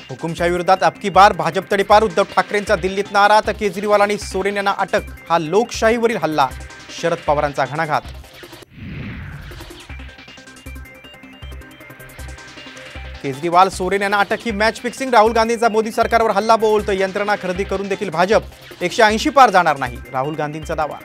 हुकुमशाही विरोधात अब की बार भाजप तडीपार उद्धव ठाकरेंचा दिल्लीत नारा तर केजरीवाल आणि सोरेन यांना अटक। हा लोकशाहीवरील हल्ला, शरद पवारांचा घणाघात। केजरीवाल सोरेन यांना अटक ही मॅच फिक्सिंग। राहुल गांधींचा मोदी सरकारवर हल्ला बोल, तर यंत्रणा खरेदी करून देखील भाजप 180 पार जाणार नाही, राहुल गांधींचा दावा।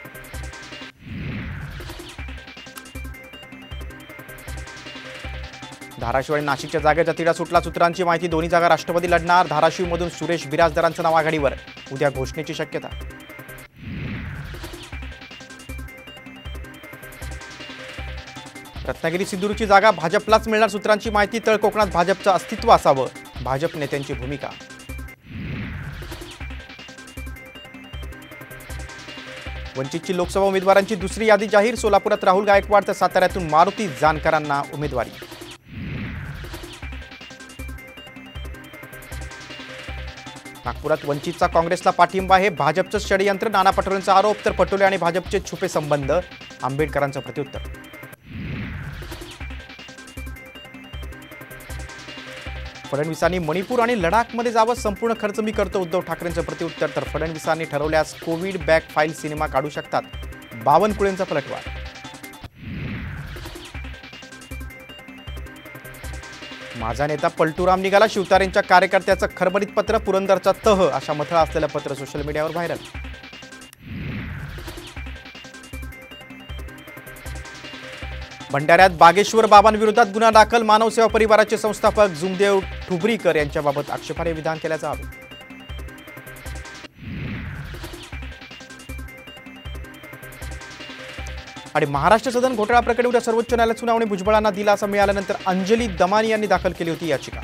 धाराशिव आणि नाशिकच्या जागेचा तिढा सुटला, सूत्रांची माहिती दोन्ही जागा राष्ट्रवादी लढणार। धाराशिवमधून सुरेश बिराजदारांचं नाव आघाडीवर, उद्या घोषणेची शक्यता। रत्नागिरी सिंधुदुर्गची जागा भाजपलाच मिळणार, सूत्रांची माहिती। तळ कोकणात भाजपचं अस्तित्व असावं, भाजप नेत्यांची भूमिका। वंचितची लोकसभा उमेदवारांची दुसरी यादी जाहीर, सोलापुरात राहुल गायकवाड तर साताऱ्यातून मारुती जानकरांना उमेदवारी। नागपुरात वंचितचा काँग्रेसला पाठिंबा, हे भाजपचं षडयंत्र, नाना पटोलेंचा आरोप, तर पटोले आणि भाजपचे छुपे संबंध, आंबेडकरांचं प्रत्युत्तर। फडणवीसांनी मणिपूर आणि लडाखमध्ये जावं, संपूर्ण खर्च मी करतो, उद्धव ठाकरेंचं प्रत्युत्तर। तर फडणवीसांनी ठरवल्यास कोविड बॅक फाईल सिनेमा काढू शकतात, बावनकुळेंचा पलटवार। माझा नेता पलटूराम निघाला, शिवतारेंच्या कार्यकर्त्याचं खरबरीत पत्र, पुरंदरचा तह अशा मथळा असलेलं पत्र सोशल मीडियावर व्हायरल। भंडाऱ्यात बागेश्वर बाबांविरोधात गुन्हा दाखल, मानव सेवा परिवाराचे संस्थापक जुमदेव ठुबरीकर यांच्याबाबत आक्षेपार्ह विधान केल्याचा आरोप। आणि महाराष्ट्र सदन घोटाळा प्रकरणी उद्या सर्वोच्च न्यायालयात सुनावणी, भुजबळांना दिलासा मिळाल्यानंतर अंजली दमानी यांनी दाखल केली होती याचिका।